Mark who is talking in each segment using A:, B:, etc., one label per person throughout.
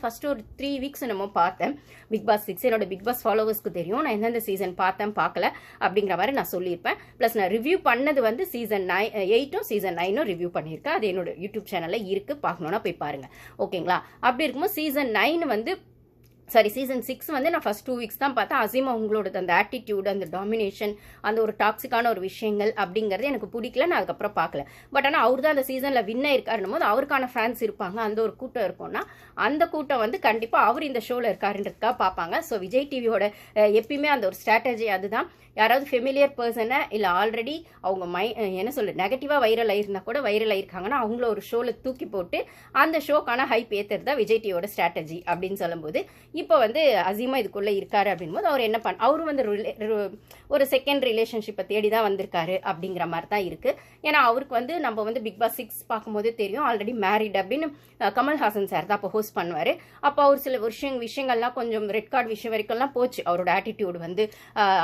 A: First ஒரு 3 weeks நம்ம பார்த்தேன் பிக் பாஸ் 6. என்னோட பிக் பாஸ் ஃபாலோவர்ஸ்க்கு தெரியும் நான் எந்தெந்த சீசன் பார்த்தேன் பார்க்கல அப்படிங்கிற மாதிரி நான் சொல்லியிருப்பேன். ப்ளஸ் நான் ரிவ்யூ பண்ணது வந்து சீசன் 8 சீசன் 9 ரிவ்யூ பண்ணியிருக்கேன். அது என்னோட யூடியூப் சேனல்ல இருக்கு, பார்க்கணும்னா போய் பாருங்க. ஓகேங்களா? அப்படி இருக்கும்போது சீசன் 9 வந்து சீசன் 6 வந்து நான் ஃபர்ஸ்ட் 2 வீக்ஸ் தான் பார்த்தேன். அசீமா உங்களோட அந்த ஆட்டிடியூட், அந்த டாமினேஷன், அந்த ஒரு டாக்ஸிக்கான ஒரு விஷயங்கள் அப்படிங்கிறது எனக்கு பிடிக்கல. நான் அதுக்கப்புறம் பார்க்கல. பட் ஆனால் அவர் தான் அந்த சீசனில் வின் ஆயிருக்காருன்னும் போது அவருக்கான ஃபேன்ஸ் இருப்பாங்க, அந்த ஒரு கூட்டம் இருக்கும்னா அந்த கூட்டம் வந்து கண்டிப்பாக அவர் இந்த ஷோவில் இருக்காருன்றதுக்காக பார்ப்பாங்க. ஸோ விஜய் டிவியோட எப்பயுமே அந்த ஒரு ஸ்ட்ராட்டஜி அதுதான். யாராவது ஃபெமிலியர் பர்சனை இல்லை ஆல்ரெடி அவங்க என்ன சொல்ல நெகட்டிவாக வைரல் ஆயிருந்தா கூட வைரல் ஆயிருக்காங்கன்னா அவங்கள ஒரு ஷோவில் தூக்கி போட்டு அந்த ஷோக்கான ஹைப் ஏற்றுறது தான் விஜய் டிவியோட ஸ்ட்ராட்டஜி அப்படின்னு சொல்லும்போது இப்போ வந்து அசீமா இதுக்குள்ளே இருக்காரு அப்படின்போது அவர் என்ன அவரும் வந்து ஒரு செகண்ட் ரிலேஷன்ஷிப்பை தேடி தான் வந்திருக்காரு அப்படிங்கிற மாதிரி தான் இருக்குது. ஏன்னா அவருக்கு வந்து நம்ம வந்து பிக் பாஸ் 6 பார்க்கும்போது தெரியும் ஆல்ரெடி மேரிட் அப்படின்னு கமல்ஹாசன் சார் தான் அப்போ ஹோஸ்ட் பண்ணுவார். அப்போ அவர் சில விஷயங்கள்லாம் கொஞ்சம் ரெட் கார்டு விஷயம் வரைக்கும்லாம் போச்சு. அவரோட ஆட்டிடியூடு வந்து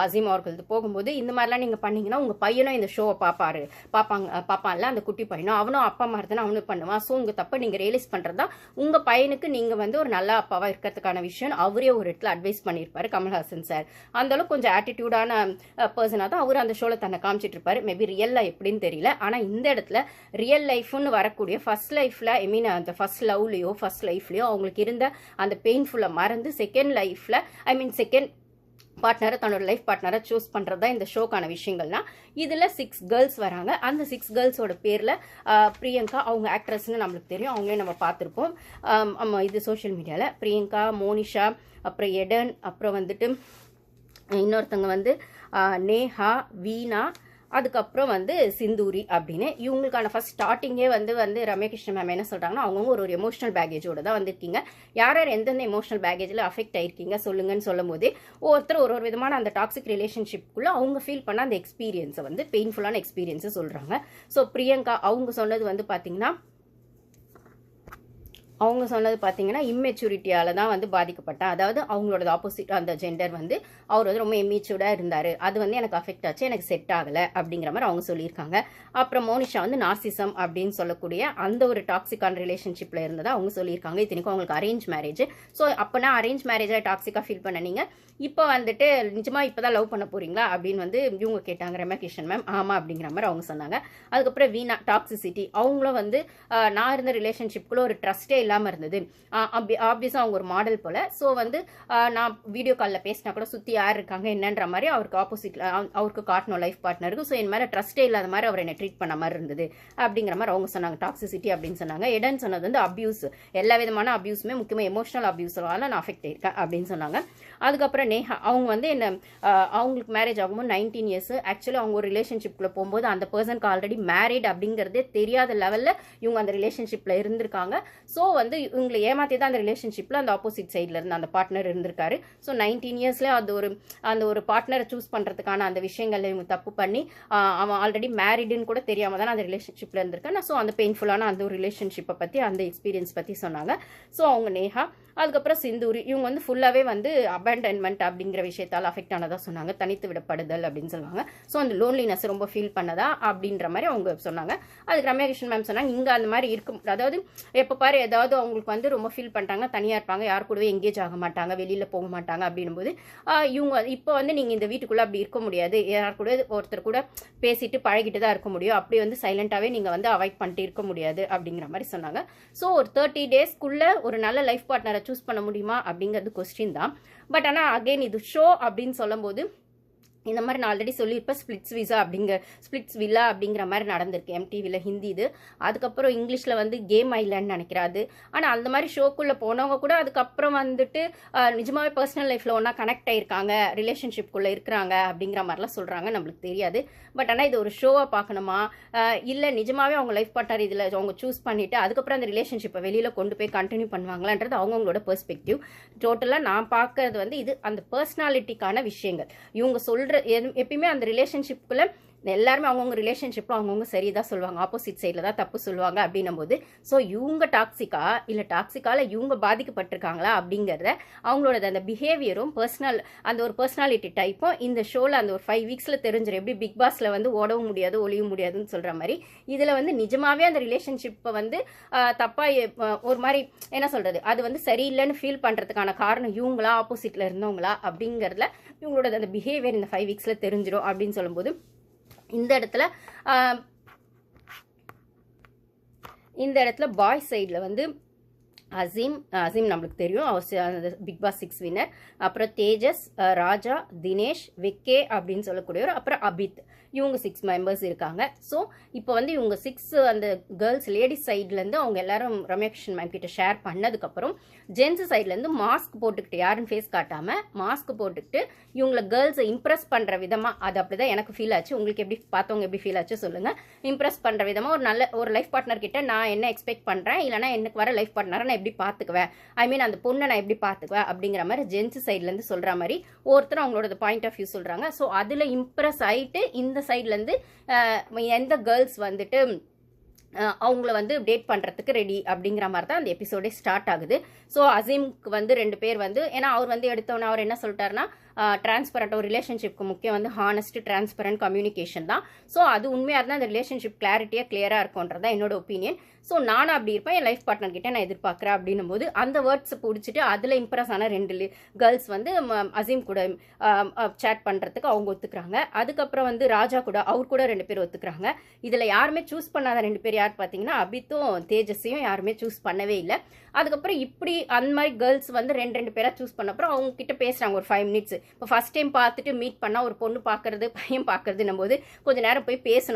A: அசீமா அவர்கள் போகும்போது இந்த மாதிரிலாம் நீங்கள் பண்ணீங்கன்னா உங்கள் பையனும் இந்த ஷோவை பார்ப்பான்ல அந்த குட்டி பையனும் அவனும் அப்பா மாதிரி தானே அவனும் பண்ணுவான். ஸோ உங்கள் தப்பை நீங்கள் ரியலைஸ் பண்ணுறது தான் உங்கள் பையனுக்கு நீங்கள் வந்து ஒரு நல்ல அப்பாவாக இருக்கிறதுக்கான விஷயம் அவரே ஒரு இடத்துல அட்வைஸ் பண்ணியிருப்பாரு கமல்ஹாசன் சார். அந்தளவுக்கு கொஞ்சம் ஆட்டிடியூடான பர்சனாக தான் அவர் அந்த ஷோவில் தன்னை காமிச்சிட்டு இருப்பாரு. மேபி ரியல் லைஃப் எப்படின்னு தெரியல. ஆனால் இந்த இடத்துல ரியல் லைஃப்னு வரக்கூடிய ஃபர்ஸ்ட் லைஃப்ல அந்த ஃபர்ஸ்ட் லவ்லையோ ஃபர்ஸ்ட் லைஃப்லையோ அவங்களுக்கு இருந்த அந்த பெயின்ஃபுல்லை மறந்து செகண்ட் லைஃப்ல செகண்ட் பார்ட்னரை தன்னோட லைஃப் பார்ட்னரை சூஸ் பண்ணுறது தான் இந்த ஷோக்கான விஷயங்கள்னா. இதில் 6 கேர்ள்ஸ் வராங்க. அந்த 6 கேர்ள்ஸோட பேரில் பிரியங்கா அவங்க ஆக்ட்ரஸ்ன்னு நம்மளுக்கு தெரியும், அவங்களே நம்ம பார்த்துருப்போம் இது சோஷியல் மீடியாவில். பிரியங்கா, மோனிஷா, அப்புறம் எடன், அப்புறம் வந்துட்டு இன்னொருத்தவங்க வந்து நேஹா, வீணா, அதுக்கப்புறம் வந்து சிந்தூரி அப்படின்னு இவங்களுக்கான ஃபர்ஸ்ட் ஸ்டார்டிங்கே வந்து ரம்யகிருஷ்ணன் மேம் என்ன சொல்கிறாங்கன்னா அவங்கவுங்க ஒரு எமோஷனல் பேகேஜோட தான் வந்திருக்கீங்க. யார் யார் எந்தெந்த எமோஷனல் பேகேஜில் அஃபெக்ட் ஆயிருக்கீங்க சொல்லுங்கன்னு சொல்லும் போதே ஒருத்தர் ஒரு விதமான அந்த டாக்ஸிக் ரிலேஷன்ஷிப்குள்ளே அவங்க ஃபீல் பண்ண அந்த எக்ஸ்பீரியன்ஸை வந்து பெயின்ஃபுல்லான எக்ஸ்பீரியன்ஸை சொல்கிறாங்க. ஸோ பிரியங்கா அவங்க சொன்னது வந்து பார்த்தீங்கன்னா இம்மெச்சூரிட்டியால தான் வந்து பாதிக்கப்பட்டேன். அதாவது அவங்களோட ஆப்போசிட் அந்த ஜெண்டர் வந்து அவர் வந்து ரொம்ப இம்மெச்சூர்டாக இருந்தார், அது வந்து எனக்கு அஃபெக்ட் ஆச்சு, எனக்கு செட் ஆகலை அப்படிங்கிற மாதிரி அவங்க சொல்லியிருக்காங்க. அப்புறம் மோனிஷா வந்து நார்சிசம் அப்படின்னு சொல்லக்கூடிய அந்த ஒரு டாக்ஸிக்கான ரிலேஷன்ஷிப்பில் இருந்ததை அவங்க சொல்லியிருக்காங்க. இத்தனைக்கும் அவங்களுக்கு அரேஞ்ச் மேரேஜ். ஸோ அப்போனா அரேஞ்ச் மேரேஜாக டாக்ஸிக்காக ஃபீல் பண்ண நீங்கள் இப்போ வந்துட்டு நிஜமாக இப்போ தான் லவ் பண்ண போறீங்களா அப்படின்னு வந்து இவங்க கேட்டாங்க ரம்யகிருஷ்ணன் மேம். ஆமாம் அப்படிங்கிற மாதிரி அவங்க சொன்னாங்க. அதுக்கப்புறம் வீணா டாக்ஸிசிட்டி அவங்களும் வந்து நான் இருந்த ரிலேஷன்ஷிப்குள்ளே ஒரு ட்ரஸ்டே இல்லாமல் இருந்தது. ஆப்வியஸாக அவங்க ஒரு மாடல் போல். ஸோ வந்து நான் வீடியோ காலில் பேசினா கூட சுற்றி யார் இருக்காங்க என்னன்ற மாதிரி அவருக்கு ஆப்போசிட்டில் அவருக்கு காட்டணும் லைஃப் பார்ட்னருக்கு. ஸோ என் மேலே ட்ரஸ்டே இல்லாத மாதிரி அவர் என்னை ட்ரீட் பண்ண மாதிரி இருந்தது அப்படிங்கிற மாதிரி அவங்க சொன்னாங்க. டாக்ஸிசிட்டி அப்படின்னு சொன்னாங்க. எடன் சொன்னது வந்து அப்யூஸ், எல்லா விதமான அப்யூஸுமே முக்கியமாக எமோஷனல் அப்யூஸால நான் அஃபெக்ட் ஆயிருக்கேன் அப்படின்னு சொன்னாங்க. அதுக்கப்புறம் நேஹா அவங்க வந்து என்ன அவங்களுக்கு மேரேஜ் ஆகும்போது 19 இயர்ஸ். ஆக்சுவலி அவங்க ஒரு ரிலேஷன்ஷிப்குள்ளே போகும்போது அந்த பர்சனுக்கு ஆல்ரெடி மேரிட் அப்படிங்கிறதே தெரியாத லெவலில் இவங்க அந்த ரிலேஷன்ஷிப்பில் இருந்திருக்காங்க. ஸோ வந்து இவங்களை ஏமாற்றி தான் அந்த ரிலேஷன்ஷிப்பில் அந்த ஆப்போசிட் சைடில் இருந்து அந்த பார்ட்னர் இருந்திருக்காரு. ஸோ 19 இயர்ஸ்ல அந்த ஒரு பார்ட்னரை சூஸ் பண்ணுறதுக்கான அந்த விஷயங்கள்ல இவங்க தப்பு பண்ணி அவன் ஆல்ரெடி மேரிடுன்னு கூட தெரியாமல் தானே அந்த ரிலேஷன்ஷிப்பில் இருந்திருக்கேன். ஸோ அந்த பெயின்ஃபுல்லான அந்த ஒரு ரிலேஷன்ஷிப்பை பற்றி அந்த எக்ஸ்பீரியன்ஸ் பற்றி சொன்னாங்க. ஸோ அவங்க நேஹா அதுக்கப்புறம் சிந்தூரி இவங்க வந்து ஃபுல்லாகவே வந்து அபேண்டன்மெண்ட் அப்படிங்கிற விஷயத்தால் அஃபெக்ட் ஆனதாக சொன்னாங்க. தனித்து விடப்படுதல் அப்படின்னு சொல்லுவாங்க. ஸோ அந்த லோன்லினஸ் ரொம்ப ஃபீல் பண்ணதா அப்படின்ற மாதிரி அவங்க சொன்னாங்க. அதுக்கு ரம்யகிருஷ்ணன் மேம் சொன்னாங்க இங்கே அந்த மாதிரி இருக்கும். அதாவது எப்போ பாரு ஏதாவது அவங்களுக்கு வந்து ரொம்ப ஃபீல் பண்ணுறாங்க, தனியாக இருப்பாங்க, யார் கூடவே எங்கேஜ் ஆக மாட்டாங்க, வெளியில் போக மாட்டாங்க அப்படின்னும் போது இவங்க இப்போ வந்து நீங்கள் இந்த வீட்டுக்குள்ளே அப்படி இருக்க முடியாது, யார் கூட ஒருத்தர் கூட பேசிட்டு பழகிட்டு தான் இருக்க முடியும், அப்படி வந்து சைலண்டாகவே நீங்கள் வந்து அவாய்ட் பண்ணிட்டு இருக்க முடியாது அப்படிங்கிற மாதிரி சொன்னாங்க. ஸோ ஒரு 30 டேஸ்க்குள்ளே ஒரு நல்ல லைஃப் பார்ட்னரை சூஸ் பண்ண முடியுமா அப்படிங்கிறது கொஸ்டின் தான். பட் ஆனால் அகெயின் இது ஷோ அப்படின்னு சொல்லும்போது இந்த மாதிரி நான் ஆல்ரெடி சொல்லியிருப்பேன் ஸ்பிளிட்ஸ் வில்லா அப்படிங்கிற மாதிரி நடந்திருக்கு எம்டிவியில் ஹிந்தி இது. அதுக்கப்புறம் இங்கிலீஷில் வந்து கேம் ஐலாண்ட் நினைக்கிறாது. ஆனால் அந்த மாதிரி ஷோக்குள்ளே போனவங்க கூட அதுக்கப்புறம் வந்துட்டு நிஜமாவே பர்சனல் லைஃப்பில் ஒன்றா கனெக்ட் ஆகிருக்காங்க, ரிலேஷன்ஷிப்குள்ளே இருக்கிறாங்க அப்படிங்கிற மாதிரிலாம் சொல்கிறாங்க. நம்மளுக்கு தெரியாது. பட் ஆனால் இது ஒரு ஷோவாக பார்க்கணுமா இல்லை நிஜமாவே அவங்க லைஃப் பார்ட்னர் இதில் அவங்க சூஸ் பண்ணிவிட்டு அதுக்கப்புறம் அந்த ரிலேஷன்ஷிப்பை வெளியில் கொண்டு போய் கண்டினியூ பண்ணுவாங்களான்றது அவங்களோட பெர்ஸ்பெக்டிவ். டோட்டலாக நான் பார்க்கறது வந்து இது அந்த பர்சனாலிட்டிக்கான விஷயங்கள். இவங்க சொல்கிற எப்பயுமே அந்த ரிலேஷன்ஷிப்புக்குள்ள எல்லாருமே அவங்கவுங்க ரிலேஷன்ஷிப்பில் அவங்கவுங்க சரி தான் சொல்லுவாங்க, ஆப்போசிட் சைடில் தான் தப்பு சொல்லுவாங்க அப்படின்னும் போது ஸோ இவங்க டாக்ஸிக்கா இல்லை டாக்ஸிக்கால இவங்க பாதிக்கப்பட்டிருக்காங்களா அப்படிங்கிறத அவங்களோட அந்த பிஹேவியரும் அந்த ஒரு பர்சனாலிட்டி டைப்பும் இந்த ஷோவில் அந்த ஒரு 5 வீக்ஸில் தெரிஞ்சிடும். எப்படி பிக் பாஸில் வந்து ஓடவும் முடியாது ஒளியும் முடியாதுன்னு சொல்கிற மாதிரி இதில் வந்து நிஜமாவே அந்த ரிலேஷன்ஷிப்பை வந்து தப்பாக ஒரு மாதிரி என்ன சொல்கிறது, அது வந்து சரியில்லைன்னு ஃபீல் பண்ணுறதுக்கான காரணம் இவங்களா ஆப்போசிட்டில் இருந்தவங்களா அப்படிங்கிறதுல இவங்களோட அந்த பிஹேவியர் இந்த 5 வீக்ஸில் தெரிஞ்சிடும் அப்படின்னு சொல்லும்போது இந்த இடத்துல பாய் சைடில் வந்து அசீம் நம்மளுக்கு தெரியும், அவர் பிக் பாஸ் 6 வின்னர். அப்புறம் தேஜஸ், ராஜா, தினேஷ், விக்கே அப்படின்னு சொல்லக்கூடியவர், அப்புறம் அபித், இவங்க 6 மெம்பர்ஸ் இருக்காங்க. ஸோ இப்போ வந்து இவங்க 6 அந்த கேர்ள்ஸ் லேடிஸ் சைட்லேருந்து அவங்க எல்லாரும் ரம்யா கிருஷ்ணன் மேம் கிட்ட ஷேர் பண்ணதுக்கப்புறம் ஜென்ஸ் சைட்லேருந்து மாஸ்க் போட்டுக்கிட்டு, யாரும் ஃபேஸ் காட்டாமல் மாஸ்க் போட்டுக்கிட்டு இவங்களை கேர்ள்ஸை இம்ப்ரெஸ் பண்ணுற விதமாக, அது அப்படி தான் எனக்கு ஃபீல் ஆச்சு. உங்களுக்கு எப்படி பார்த்தவங்க எப்படி ஃபீல் ஆச்சு சொல்லுங்கள். இம்ப்ரெஸ் பண்ணுற விதமாக ஒரு லைஃப் பார்ட்னர் கிட்ட நான் என்ன எக்ஸ்பெக்ட் பண்ணுறேன், இல்லைனா எனக்கு வர லைஃப் பார்ட்னரை நான் எப்படி பார்த்துக்குவேன், ஐ மீன் அந்த பொண்ணை நான் எப்படி பார்த்துக்குவேன் அப்படிங்கிற மாதிரி ஜென்ஸ் சைட்லேருந்து சொல்கிற மாதிரி ஒருத்தர் அவங்களோட பாயிண்ட் ஆஃப் வியூ சொல்கிறாங்க. ஸோ அதில் இம்ப்ரெஸ் ஆகிட்டு இந்த சைட்லேருந்து எந்த கேர்ள்ஸ் வந்துட்டு அவங்கள வந்து டேட் பண்ணுறதுக்கு ரெடி அப்படிங்கிற மாதிரி தான் அந்த எபிசோடே ஸ்டார்ட் ஆகுது. ஸோ அசீம்க்கு வந்து 2 பேர் வந்து, ஏன்னா அவர் வந்து எடுத்தோன்னே அவர் என்ன சொல்லிட்டாருன்னா டிரான்ஸ்பரண்ட், ஒரு ரிலேஷன்ஷிப்க்கு முக்கியம் வந்து ஹானஸ்ட் டிரான்ஸ்பரண்ட் கம்யூனிகேஷன் தான். ஸோ அது உண்மையாக இருந்தால் அந்த ரிலேஷன்ஷிப் கிளியராக இருக்கும்ன்றதான் என்னோட ஒப்பீனியன். ஸோ நானும் அப்படி இருப்பேன், என் லைஃப் பார்ட்னர் கிட்ட நான் எதிர்பார்க்குறேன் அப்படின்னும் போது அந்த வேர்ட்ஸை பிடிச்சிட்டு அதில் இம்ப்ரெஸ் ஆன 2 கேர்ள்ஸ் வந்து அசீம் கூட சேட் பண்ணுறதுக்கு அவங்க ஒத்துக்கிறாங்க. அதுக்கப்புறம் வந்து ராஜா கூட அவர் கூட 2 பேர் ஒத்துக்கிறாங்க. இதில் யாருமே சூஸ் பண்ணாத 2 பேர் யார் பார்த்தீங்கன்னா அபித்தும் தேஜஸையும் யாருமே சூஸ் பண்ணவே இல்லை. அதுக்கப்புறம் இப்படி அந்த மாதிரி கேர்ள்ஸ் வந்து 2 பேராக சூஸ் பண்ண அப்புறம் அவங்க கிட்ட பேசுகிறாங்க ஒரு 5 மினிட்ஸ். இப்போ ஃபர்ஸ்ட் டைம் பார்த்துட்டு மீட் பண்ணால் ஒரு பொண்ணு பார்க்கறது பையன் பார்க்கறதுன்னும் போது கொஞ்சம் நேரம் போய் பேசணும்.